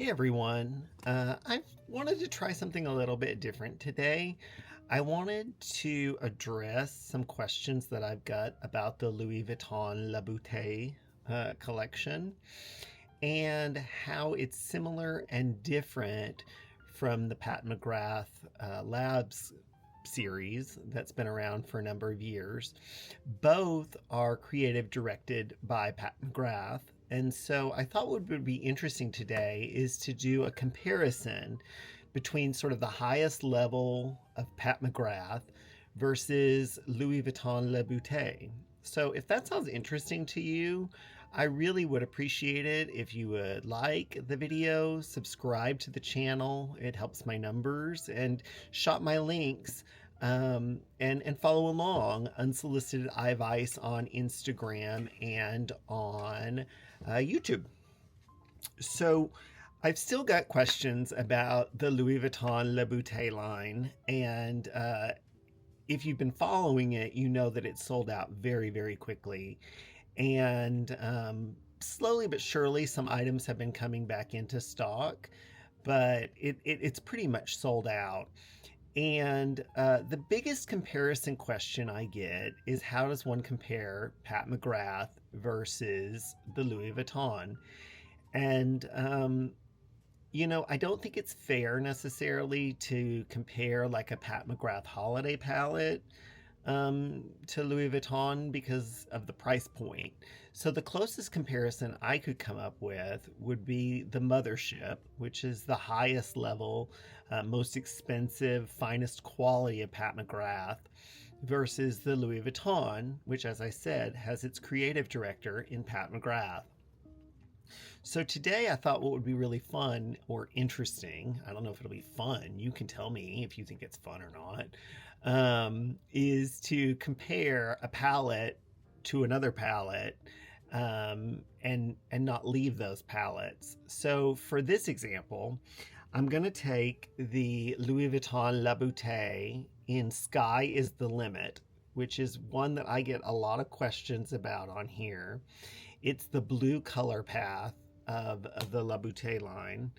Hey everyone, I wanted to try something a little bit different today. I wanted to address some questions that I've got about the Louis Vuitton La Beaute collection and how it's similar and different from the Pat McGrath Labs series that's been around for a number of years. Both are creative directed by Pat McGrath. And so I thought what would be interesting today is to do a comparison between sort of the highest level of Pat McGrath versus Louis Vuitton Le Beaute. So if that sounds interesting to you, I really would appreciate it if you would like the video, subscribe to the channel, it helps my numbers, and shop my links, and follow along Unsolicited Advice on Instagram and on YouTube. So I've still got questions about the Louis Vuitton Le Beaute line, and if you've been following it, you know that it sold out very, very quickly. And slowly but surely, some items have been coming back into stock, but it's pretty much sold out. And the biggest comparison question I get is, how does one compare Pat McGrath versus the Louis Vuitton? And I don't think it's fair necessarily to compare like a Pat McGrath holiday palette to Louis Vuitton because of the price point. So the closest comparison I could come up with would be the Mothership, which is the highest level, most expensive, finest quality of Pat McGrath, versus the Louis Vuitton, which, as I said, has its creative director in Pat McGrath. So today I thought what would be really fun or interesting, I don't know if it'll be fun, you can tell me if you think it's fun or not, is to compare a palette to another palette, and not leave those palettes. So for this example, I'm going to take the Louis Vuitton La Beaute in Sky is the Limit, which is one that I get a lot of questions about on here. It's the blue color path of the La Beaute line,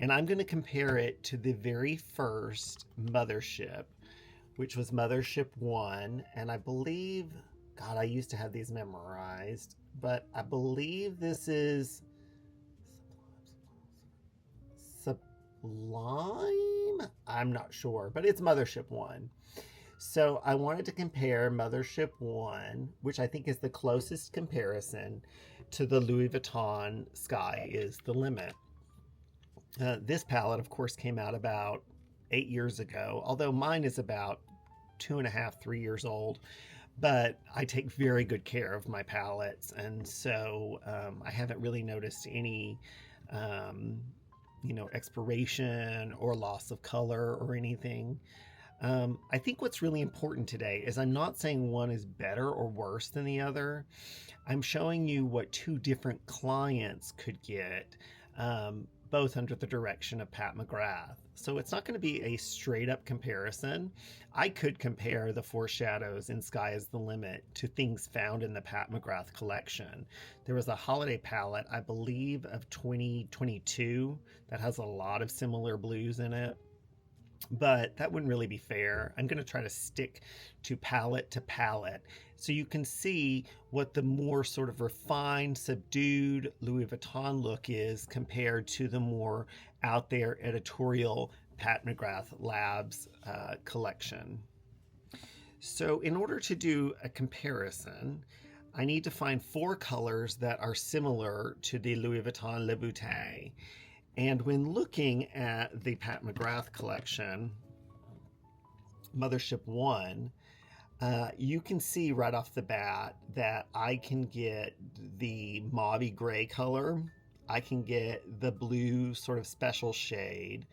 and I'm going to compare it to the very first Mothership, which was Mothership I, and I believe, God, I used to have these memorized, but I believe this is Sublime? I'm not sure, but it's Mothership I. So I wanted to compare Mothership I, which I think is the closest comparison, to the Louis Vuitton Sky is the Limit. This palette, of course, came out about 8 years ago, although mine is about 2.5, 3 years old. But I take very good care of my palettes, and so I haven't really noticed any expiration or loss of color or anything. I think what's really important today is I'm not saying one is better or worse than the other. I'm showing you what two different clients could get, both under the direction of Pat McGrath. So it's not going to be a straight up comparison. I could compare the foreshadows in Sky is the Limit to things found in the Pat McGrath collection. There was a holiday palette, I believe, of 2022 that has a lot of similar blues in it. But that wouldn't really be fair. I'm going to try to stick to palette, so you can see what the more sort of refined, subdued Louis Vuitton look is compared to the more out there editorial Pat McGrath Labs collection. So in order to do a comparison, I need to find 4 colors that are similar to the Louis Vuitton Le Beaute. And when looking at the Pat McGrath collection, Mothership I, you can see right off the bat that I can get the mauve gray color. I can get the blue sort of special shade.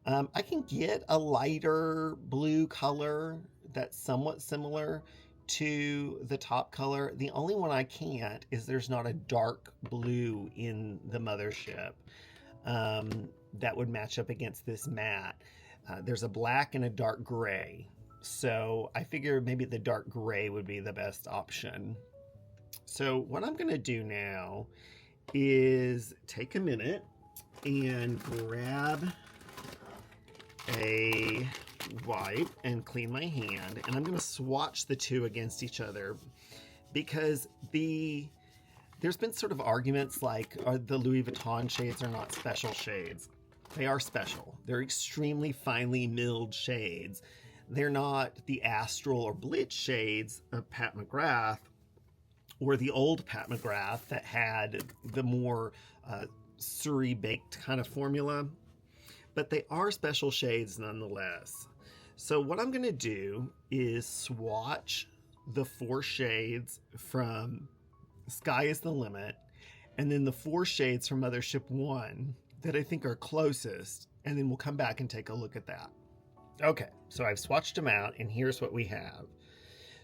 I can get a lighter blue color that's somewhat similar to the top color. The only one I can't is there's not a dark blue in the Mothership. That would match up against this matte. There's a black and a dark gray. So I figure maybe the dark gray would be the best option. So what I'm going to do now is take a minute and grab a wipe and clean my hand, and I'm going to swatch the two against each other, because there's been sort of arguments like the Louis Vuitton shades are not special shades. They are special. They're extremely finely milled shades. They're not the Astral or Blitz shades of Pat McGrath, or the old Pat McGrath that had the more Surrey baked kind of formula, but they are special shades nonetheless. So what I'm going to do is swatch the 4 shades from Sky is the Limit, and then the 4 shades from Mothership I that I think are closest, and then we'll come back and take a look at that. Okay, so I've swatched them out, and here's what we have.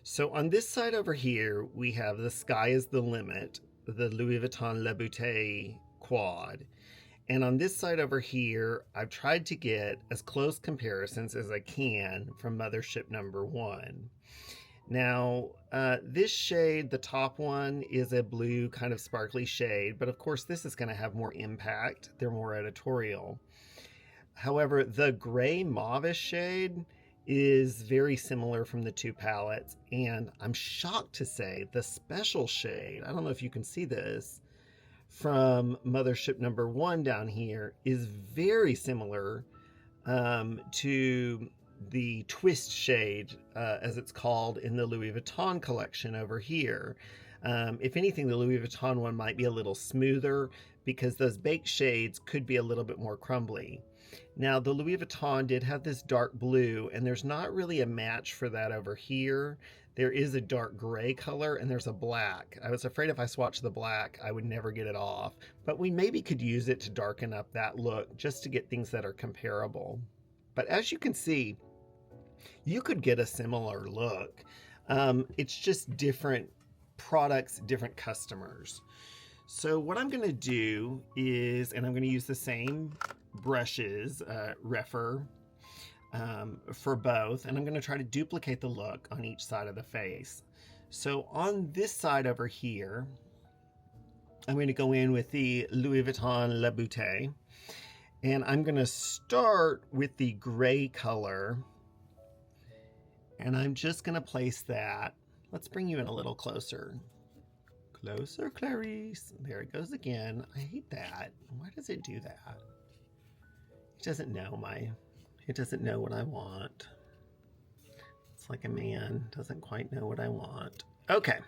So on this side over here, we have the Sky is the Limit, the Louis Vuitton La Beaute quad. And on this side over here, I've tried to get as close comparisons as I can from Mothership #1. Now, this shade, the top one, is a blue kind of sparkly shade, but of course this is going to have more impact. They're more editorial. However, the gray mauve shade is very similar from the 2 palettes, and I'm shocked to say the special shade, I don't know if you can see this, from Mothership #1 down here is very similar to the twist shade, as it's called in the Louis Vuitton collection over here. If anything, the Louis Vuitton one might be a little smoother because those baked shades could be a little bit more crumbly. Now, the Louis Vuitton did have this dark blue, and there's not really a match for that over here. There is a dark gray color, and there's a black. I was afraid if I swatched the black, I would never get it off. But we maybe could use it to darken up that look just to get things that are comparable. But as you can see, you could get a similar look. It's just different products, different customers. So what I'm going to do is, and I'm going to use the same brushes, Refer, for both, and I'm going to try to duplicate the look on each side of the face. So on this side over here, I'm going to go in with the Louis Vuitton La Beaute, and I'm going to start with the gray color, and I'm just going to place that. Let's bring you in a little closer. Closer, Clarice. There it goes again. I hate that. Why does it do that? It doesn't know it doesn't know what I want. It's like a man doesn't quite know what I want. Okay.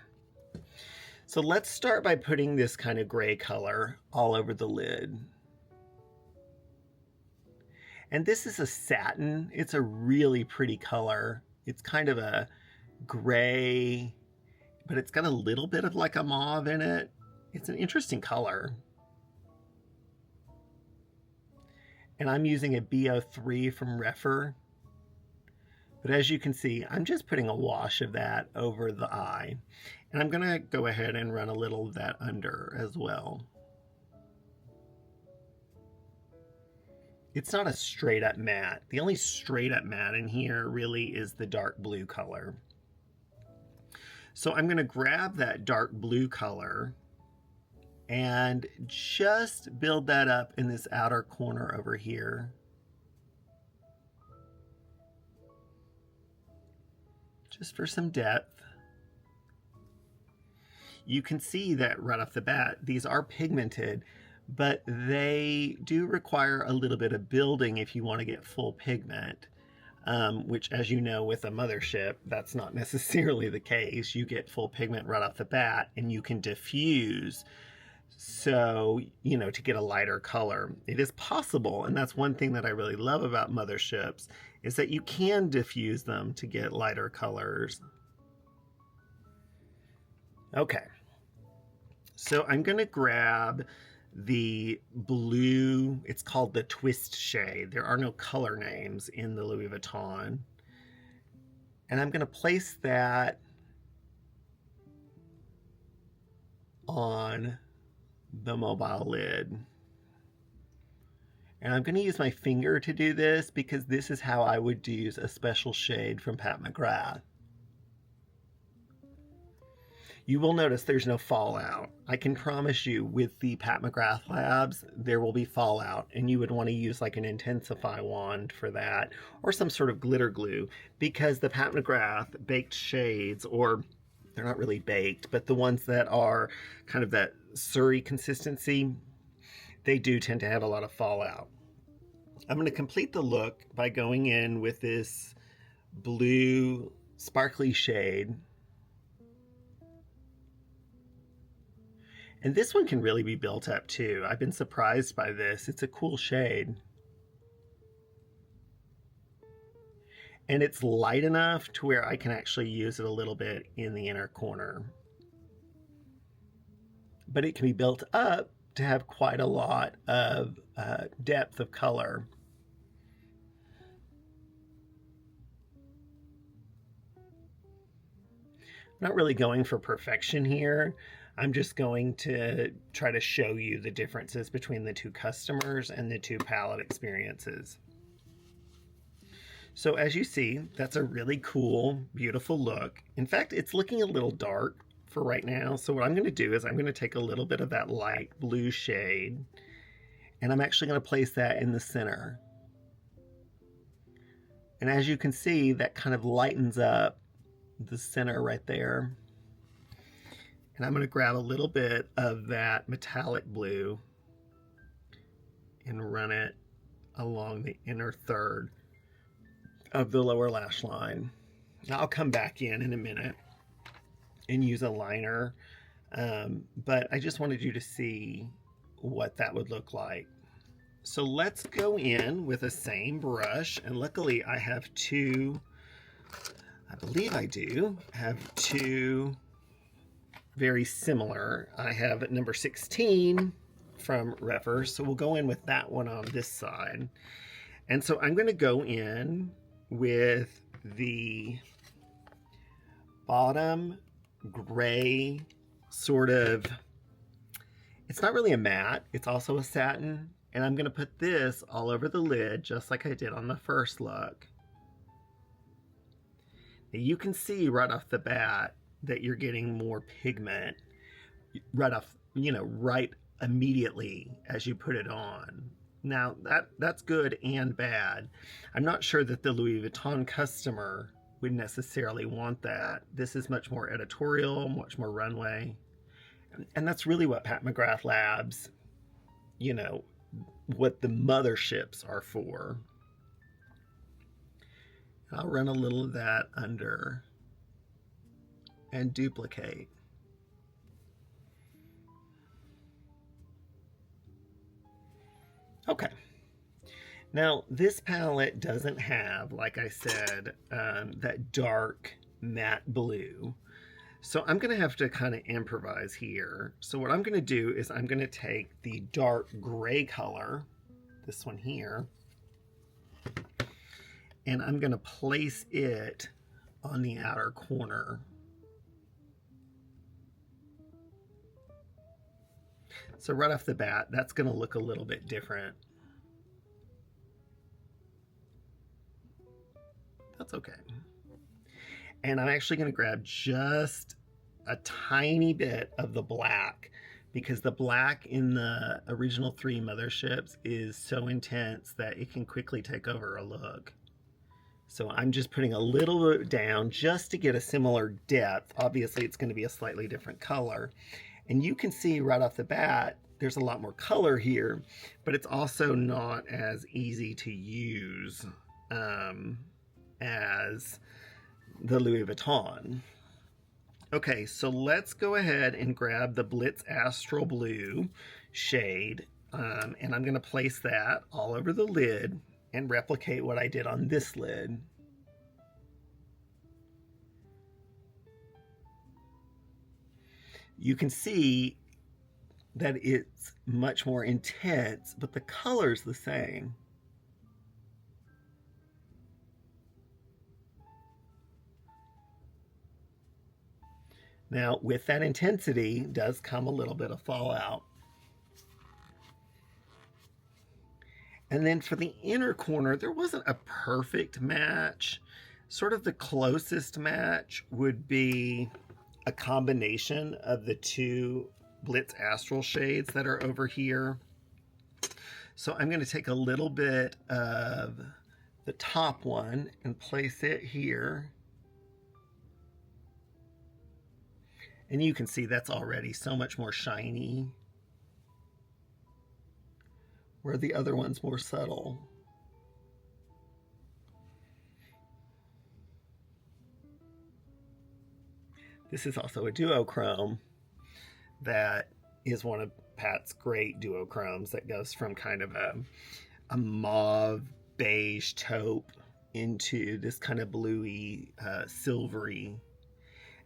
So let's start by putting this kind of gray color all over the lid. And this is a satin. It's a really pretty color. It's kind of a gray, but it's got a little bit of like a mauve in it. It's an interesting color. And I'm using a BO3 from Refer. But as you can see, I'm just putting a wash of that over the eye. And I'm going to go ahead and run a little of that under as well. It's not a straight up matte. The only straight up matte in here really is the dark blue color. So I'm going to grab that dark blue color and just build that up in this outer corner over here. Just for some depth. You can see that right off the bat, these are pigmented, but they do require a little bit of building if you want to get full pigment. Which, as you know, with a Mothership, that's not necessarily the case. You get full pigment right off the bat, and you can diffuse, so, you know, to get a lighter color. It is possible, and that's one thing that I really love about Motherships, is that you can diffuse them to get lighter colors. Okay, so I'm going to grab the blue, it's called the twist shade. There are no color names in the Louis Vuitton. And I'm going to place that on the mobile lid. And I'm going to use my finger to do this because this is how I would use a special shade from Pat McGrath. You will notice there's no fallout. I can promise you with the Pat McGrath Labs, there will be fallout, and you would want to use like an Intensify wand for that, or some sort of glitter glue, because the Pat McGrath baked shades, or they're not really baked, but the ones that are kind of that Surrey consistency, they do tend to have a lot of fallout. I'm going to complete the look by going in with this blue sparkly shade. And this one can really be built up too. I've been surprised by this. It's a cool shade. And it's light enough to where I can actually use it a little bit in the inner corner. But it can be built up to have quite a lot of depth of color. I'm not really going for perfection here. I'm just going to try to show you the differences between the two customers and the two palette experiences. So as you see, that's a really cool, beautiful look. In fact, it's looking a little dark for right now. So what I'm going to do is I'm going to take a little bit of that light blue shade, and I'm actually going to place that in the center. And as you can see, that kind of lightens up the center right there. And I'm going to grab a little bit of that metallic blue and run it along the inner third of the lower lash line. Now I'll come back in a minute and use a liner, but I just wanted you to see what that would look like. So let's go in with the same brush, and luckily I have two, I believe I do have two very similar. I have number 16 from Refer, so we'll go in with that one on this side. And so I'm going to go in with the bottom gray sort of, it's not really a matte, it's also a satin, and I'm going to put this all over the lid just like I did on the first look. Now you can see right off the bat that you're getting more pigment right off, right immediately as you put it on. Now that's good and bad. I'm not sure that the Louis Vuitton customer would necessarily want that. This is much more editorial, much more runway. And that's really what Pat McGrath Labs, what the motherships are for. I'll run a little of that under and duplicate. Okay. Now this palette doesn't have, like I said, that dark matte blue. So I'm going to have to kind of improvise here. So what I'm going to do is I'm going to take the dark gray color, this one here, and I'm going to place it on the outer corner. So right off the bat, that's going to look a little bit different. That's okay. And I'm actually going to grab just a tiny bit of the black, because the black in the original 3 motherships is so intense that it can quickly take over a look. So I'm just putting a little bit down just to get a similar depth. Obviously it's going to be a slightly different color. And you can see right off the bat, there's a lot more color here, but it's also not as easy to use as the Louis Vuitton. Okay, so let's go ahead and grab the Blitz Astral Blue shade, and I'm going to place that all over the lid and replicate what I did on this lid. You can see that it's much more intense, but the color's the same. Now, with that intensity does come a little bit of fallout. And then for the inner corner, there wasn't a perfect match. Sort of the closest match would be a combination of the two Blitz Astral shades that are over here. So I'm going to take a little bit of the top one and place it here. And you can see that's already so much more shiny, where the other one's more subtle. This is also a duochrome that is one of Pat's great duochromes that goes from kind of a mauve beige taupe into this kind of bluey, silvery.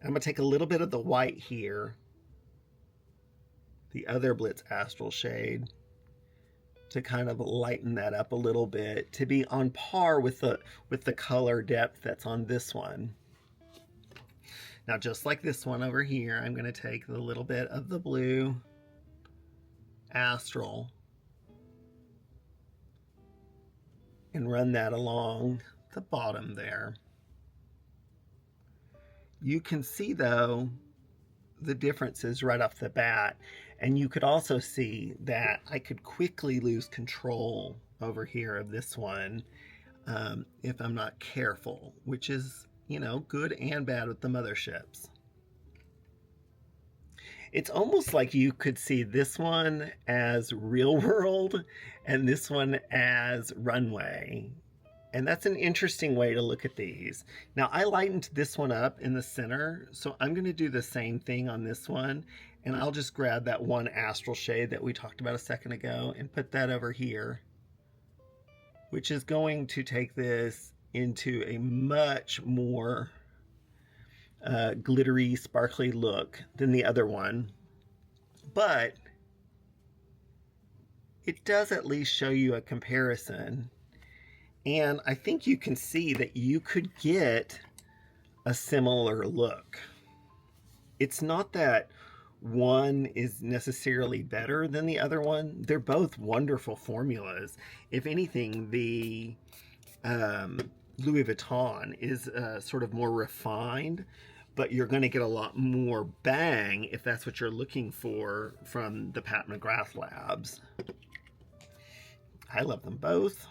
I'm going to take a little bit of the white here, the other Blitz Astral shade, to kind of lighten that up a little bit, to be on par with the color depth that's on this one. Now, just like this one over here, I'm going to take the little bit of the blue Astral and run that along the bottom there. You can see, though, the differences right off the bat, and you could also see that I could quickly lose control over here of this one if I'm not careful, which is, you know, good and bad with the motherships. It's almost like you could see this one as real world and this one as runway. And that's an interesting way to look at these. Now, I lightened this one up in the center, so I'm going to do the same thing on this one. And I'll just grab that one Astral shade that we talked about a second ago and put that over here, which is going to take this into a much more glittery, sparkly look than the other one. But it does at least show you a comparison. And I think you can see that you could get a similar look. It's not that one is necessarily better than the other one. They're both wonderful formulas. If anything, the Louis Vuitton is sort of more refined, but you're going to get a lot more bang if that's what you're looking for from the Pat McGrath labs. I love them both,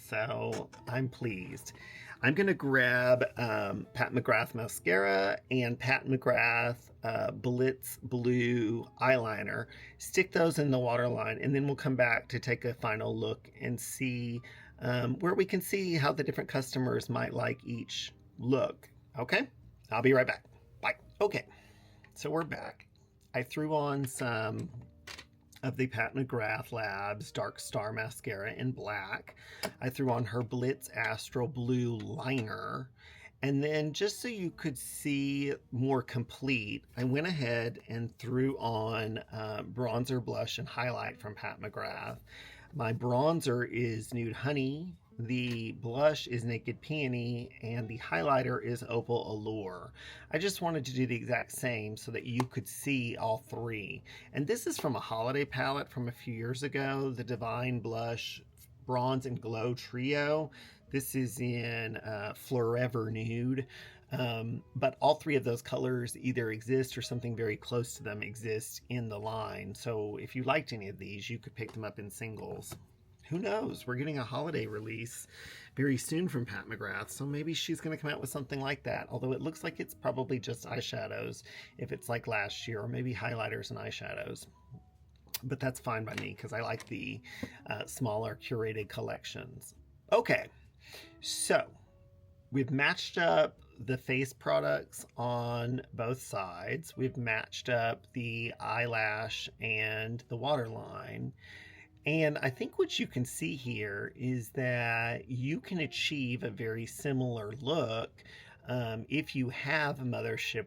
so I'm pleased. I'm going to grab Pat McGrath mascara and Pat McGrath Blitz blue eyeliner, stick those in the waterline, and then we'll come back to take a final look and see where we can see how the different customers might like each look. Okay, I'll be right back. Bye. Okay, so we're back. I threw on some of the Pat McGrath Labs Dark Star Mascara in black. I threw on her Blitz Astral Blue Liner. And then just so you could see more complete, I went ahead and threw on bronzer, blush, and highlight from Pat McGrath. My bronzer is Nude Honey, the blush is Naked Peony, and the highlighter is Opal Allure. I just wanted to do the exact same so that you could see all three. And this is from a holiday palette from a few years ago, the Divine Blush Bronze and Glow Trio. This is in Forever Nude. But all three of those colors either exist or something very close to them exists in the line. So if you liked any of these, you could pick them up in singles. Who knows? We're getting a holiday release very soon from Pat McGrath, so maybe she's going to come out with something like that. Although it looks like it's probably just eyeshadows if it's like last year, or maybe highlighters and eyeshadows. But that's fine by me because I like the smaller curated collections. Okay, so we've matched up the face products on both sides. We've matched up the eyelash and the waterline. And I think what you can see here is that you can achieve a very similar look if you have Mothership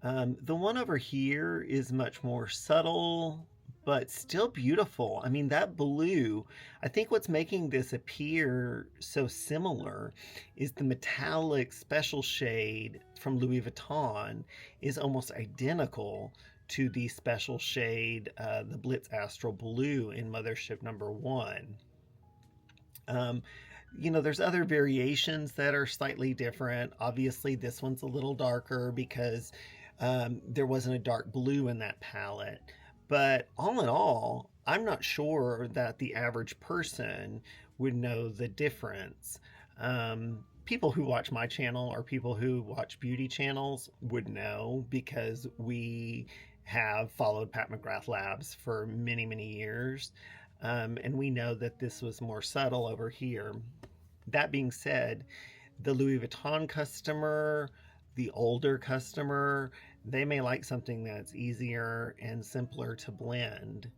I. The one over here is much more subtle, but still beautiful. I mean, that blue, I think what's making this appear so similar is the metallic special shade from Louis Vuitton is almost identical to the special shade, the Blitz Astral Blue in Mothership #1. you know, there's other variations that are slightly different. Obviously, this one's a little darker because there wasn't a dark blue in that palette. But all in all, I'm not sure that the average person would know the difference. People who watch my channel or people who watch beauty channels would know because we have followed Pat McGrath Labs for many, many years. And we know that this was more subtle over here. That being said, the Louis Vuitton customer, the older customer, they may like something that's easier and simpler to blend.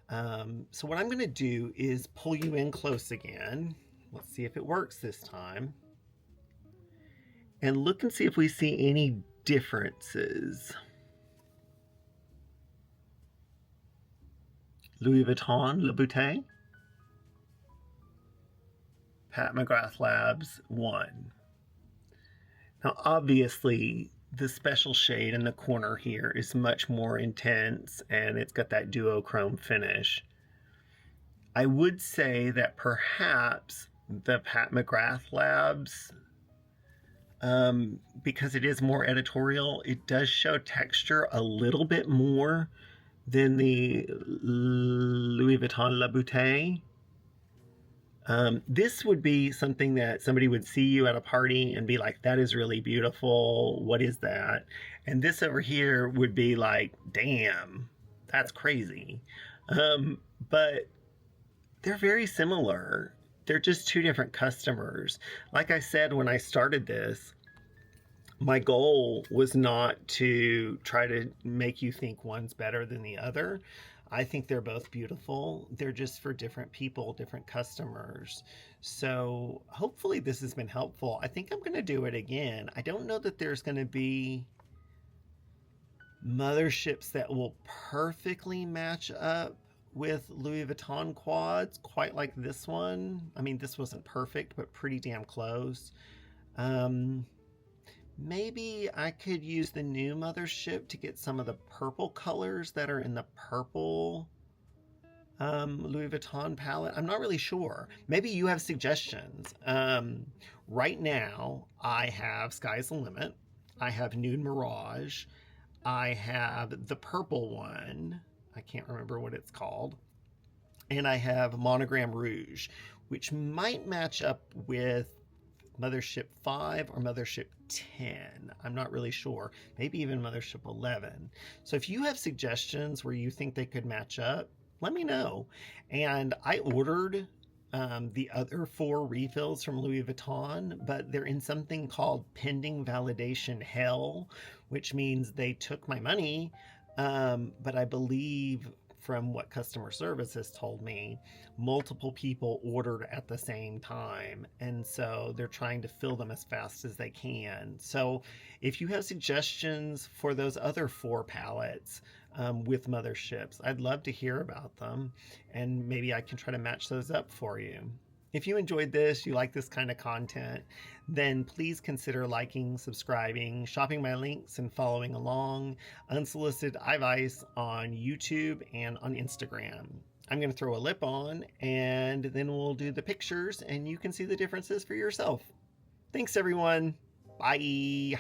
So what I'm going to do is pull you in close again. Let's see if it works this time. And look and see if we see any differences. Louis Vuitton, Le Beaute. Pat McGrath Labs 1. Now obviously the special shade in the corner here is much more intense and it's got that duochrome finish. I would say that perhaps the Pat McGrath Labs, because it is more editorial, it does show texture a little bit more than the Louis Vuitton La Beaute. This would be something that somebody would see you at a party and be like, that is really beautiful. What is that? And this over here would be like, damn, that's crazy. But they're very similar. They're just two different customers. Like I said, when I started this, my goal was not to try to make you think one's better than the other. I think they're both beautiful. They're just for different people, different customers. So hopefully this has been helpful. I think I'm going to do it again. I don't know that there's going to be motherships that will perfectly match up with Louis Vuitton quads, quite like this one. I mean, this wasn't perfect, but pretty damn close. Maybe I could use the new mothership to get some of the purple colors that are in the purple Louis Vuitton palette. I'm not really sure. Maybe you have suggestions. Right now, I have Sky's the Limit. I have Nude Mirage. I have the purple one. I can't remember what it's called. And I have Monogram Rouge, which might match up with Mothership 5 or Mothership 10. I'm not really sure. Maybe even Mothership 11. So if you have suggestions where you think they could match up, let me know. And I ordered the other 4 refills from Louis Vuitton, but they're in something called pending validation hell, which means they took my money, but I believe from what customer service has told me, multiple people ordered at the same time. And so they're trying to fill them as fast as they can. So if you have suggestions for those other 4 palettes with motherships, I'd love to hear about them. And maybe I can try to match those up for you. If you enjoyed this, you like this kind of content, then please consider liking, subscribing, shopping my links, and following along. Unsolicited advice on YouTube and on Instagram. I'm going to throw a lip on, and then we'll do the pictures, and you can see the differences for yourself. Thanks, everyone. Bye.